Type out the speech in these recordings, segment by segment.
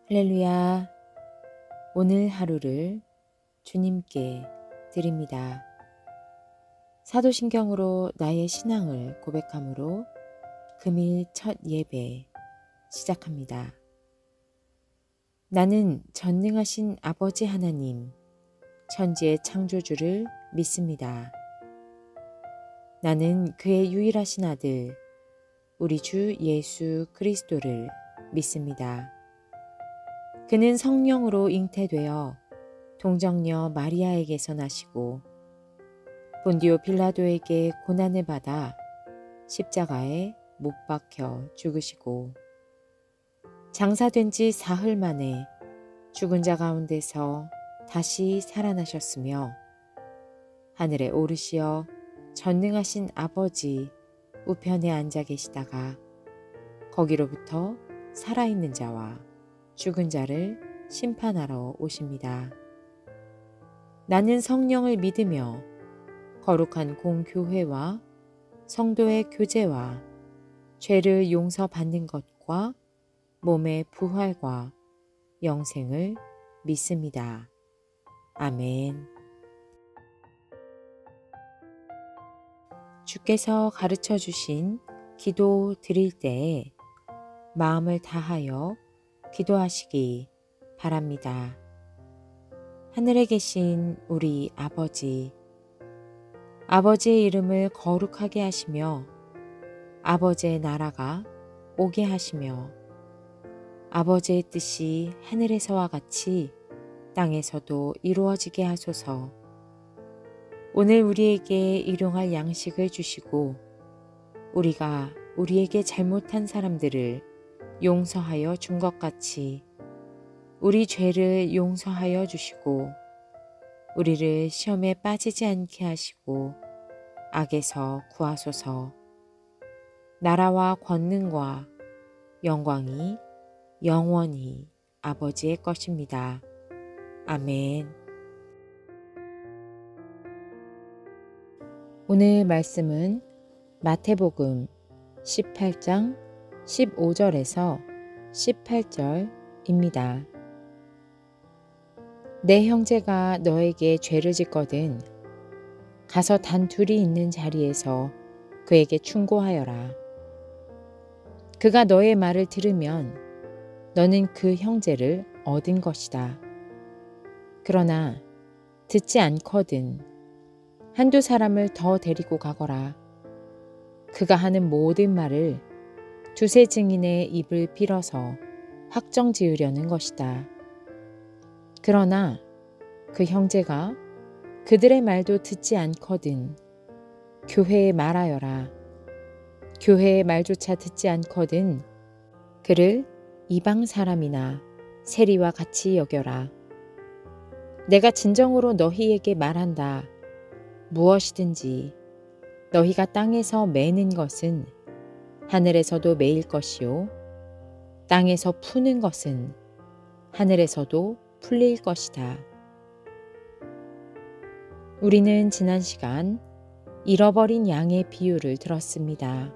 할렐루야. 오늘 하루를 주님께 드립니다. 사도신경으로 나의 신앙을 고백함으로 금일 첫 예배 시작합니다. 나는 전능하신 아버지 하나님, 천지의 창조주를 믿습니다. 나는 그의 유일하신 아들, 우리 주 예수 그리스도를 믿습니다. 그는 성령으로 잉태되어 동정녀 마리아에게서 나시고 본디오 빌라도에게 고난을 받아 십자가에 못 박혀 죽으시고 장사된 지 사흘 만에 죽은 자 가운데서 다시 살아나셨으며 하늘에 오르시어 전능하신 아버지 우편에 앉아 계시다가 거기로부터 살아있는 자와 죽은 자를 심판하러 오십니다. 나는 성령을 믿으며 거룩한 공교회와 성도의 교제와 죄를 용서받는 것과 몸의 부활과 영생을 믿습니다. 아멘. 주께서 가르쳐 주신 기도 드릴 때에 마음을 다하여 기도하시기 바랍니다. 하늘에 계신 우리 아버지, 아버지의 이름을 거룩하게 하시며 아버지의 나라가 오게 하시며 아버지의 뜻이 하늘에서와 같이 땅에서도 이루어지게 하소서. 오늘 우리에게 일용할 양식을 주시고 우리가 우리에게 잘못한 사람들을 용서하여 준 것 같이 우리 죄를 용서하여 주시고 우리를 시험에 빠지지 않게 하시고 악에서 구하소서. 나라와 권능과 영광이 영원히 아버지의 것입니다. 아멘. 오늘 말씀은 마태복음 18장 15절에서 18절입니다. 내 형제가 너에게 죄를 짓거든 가서 단 둘이 있는 자리에서 그에게 충고하여라. 그가 너의 말을 들으면 너는 그 형제를 얻은 것이다. 그러나 듣지 않거든 한두 사람을 더 데리고 가거라. 그가 하는 모든 말을 두세 증인의 입을 빌어서 확정 지으려는 것이다. 그러나 그 형제가 그들의 말도 듣지 않거든 교회에 말하여라. 교회의 말조차 듣지 않거든 그를 이방 사람이나 세리와 같이 여겨라. 내가 진정으로 너희에게 말한다. 무엇이든지 너희가 땅에서 매는 것은 하늘에서도 매일 것이요 땅에서 푸는 것은 하늘에서도 풀릴 것이다. 우리는 지난 시간 잃어버린 양의 비유를 들었습니다.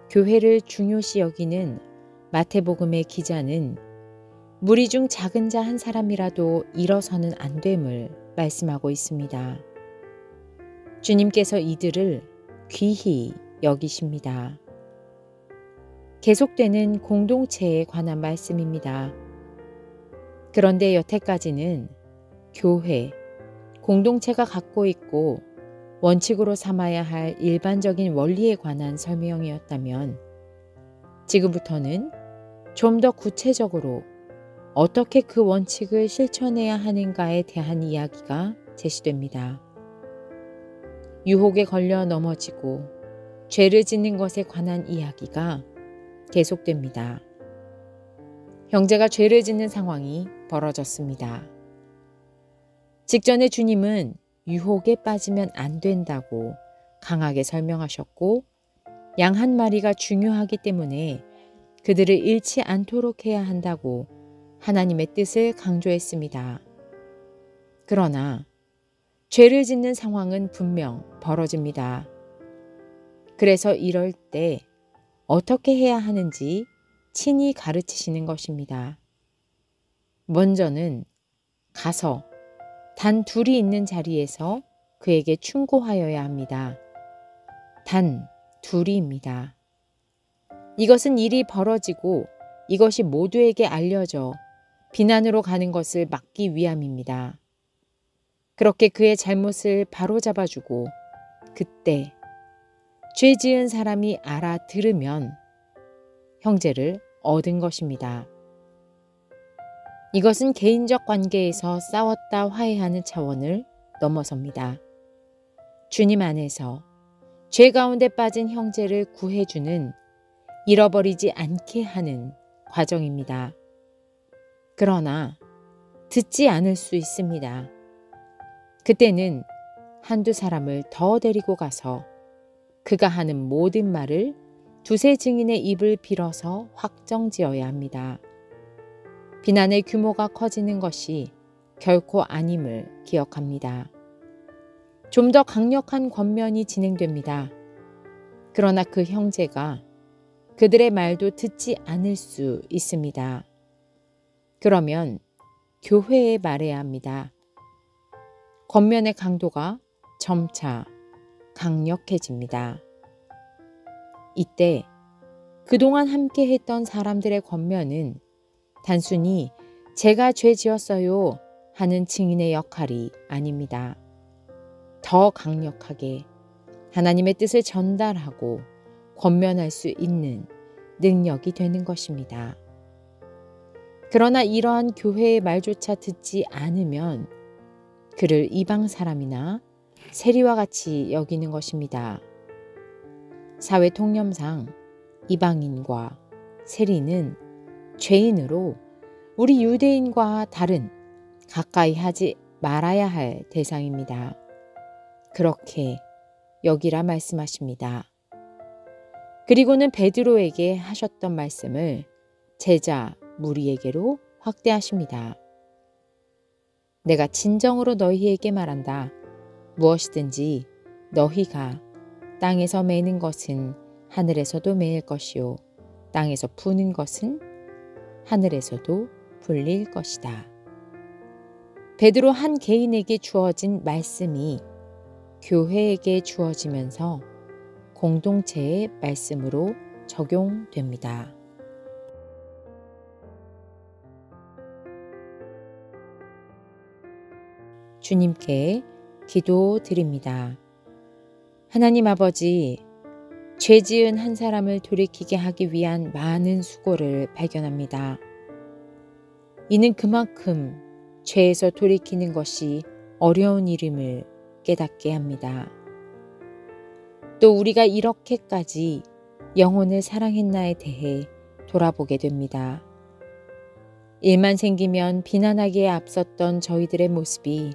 교회를 중요시 여기는 마태복음의 기자는 무리 중 작은 자 한 사람이라도 일어서는 안 됨을 말씀하고 있습니다. 주님께서 이들을 귀히 여기십니다. 계속되는 공동체에 관한 말씀입니다. 그런데 여태까지는 교회, 공동체가 갖고 있고 원칙으로 삼아야 할 일반적인 원리에 관한 설명이었다면 지금부터는 좀 더 구체적으로 어떻게 그 원칙을 실천해야 하는가에 대한 이야기가 제시됩니다. 유혹에 걸려 넘어지고 죄를 짓는 것에 관한 이야기가 계속됩니다. 형제가 죄를 짓는 상황이 벌어졌습니다. 직전에 주님은 유혹에 빠지면 안 된다고 강하게 설명하셨고 양 한 마리가 중요하기 때문에 그들을 잃지 않도록 해야 한다고 하나님의 뜻을 강조했습니다. 그러나 죄를 짓는 상황은 분명 벌어집니다. 그래서 이럴 때 어떻게 해야 하는지 친히 가르치시는 것입니다. 먼저는 가서 단 둘이 있는 자리에서 그에게 충고하여야 합니다. 단 둘이입니다. 이것은 일이 벌어지고 이것이 모두에게 알려져 비난으로 가는 것을 막기 위함입니다. 그렇게 그의 잘못을 바로잡아주고 그때 죄 지은 사람이 알아들으면 형제를 얻은 것입니다. 이것은 개인적 관계에서 싸웠다 화해하는 차원을 넘어섭니다. 주님 안에서 죄 가운데 빠진 형제를 구해주는 잃어버리지 않게 하는 과정입니다. 그러나 듣지 않을 수 있습니다. 그때는 한두 사람을 더 데리고 가서 그가 하는 모든 말을 두세 증인의 입을 빌어서 확정지어야 합니다. 비난의 규모가 커지는 것이 결코 아님을 기억합니다. 좀 더 강력한 권면이 진행됩니다. 그러나 그 형제가 그들의 말도 듣지 않을 수 있습니다. 그러면 교회에 말해야 합니다. 권면의 강도가 점차 강력해집니다. 이때 그동안 함께 했던 사람들의 권면은 단순히 제가 죄 지었어요 하는 증인의 역할이 아닙니다. 더 강력하게 하나님의 뜻을 전달하고 권면할 수 있는 능력이 되는 것입니다. 그러나 이러한 교회의 말조차 듣지 않으면 그를 이방 사람이나 세리와 같이 여기는 것입니다. 사회 통념상 이방인과 세리는 죄인으로 우리 유대인과 다른 가까이 하지 말아야 할 대상입니다. 그렇게 여기라 말씀하십니다. 그리고는 베드로에게 하셨던 말씀을 제자 무리에게로 확대하십니다. 내가 진정으로 너희에게 말한다. 무엇이든지 너희가 땅에서 매는 것은 하늘에서도 매일 것이요 땅에서 푸는 것은 하늘에서도 풀릴 것이다. 베드로 한 개인에게 주어진 말씀이 교회에게 주어지면서 공동체의 말씀으로 적용됩니다. 주님께 기도드립니다. 하나님 아버지, 죄 지은 한 사람을 돌이키게 하기 위한 많은 수고를 발견합니다. 이는 그만큼 죄에서 돌이키는 것이 어려운 일임을 깨닫게 합니다. 또 우리가 이렇게까지 영혼을 사랑했나에 대해 돌아보게 됩니다. 일만 생기면 비난하기에 앞섰던 저희들의 모습이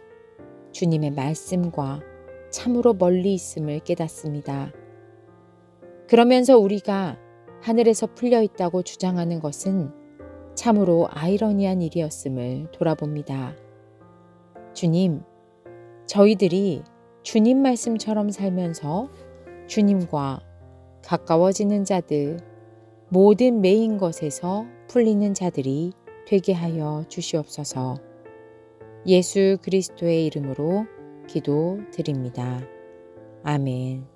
주님의 말씀과 참으로 멀리 있음을 깨닫습니다. 그러면서 우리가 하늘에서 풀려 있다고 주장하는 것은 참으로 아이러니한 일이었음을 돌아봅니다. 주님, 저희들이 주님 말씀처럼 살면서 주님과 가까워지는 자들, 모든 매인 것에서 풀리는 자들이 되게 하여 주시옵소서. 예수 그리스도의 이름으로 기도드립니다. 아멘.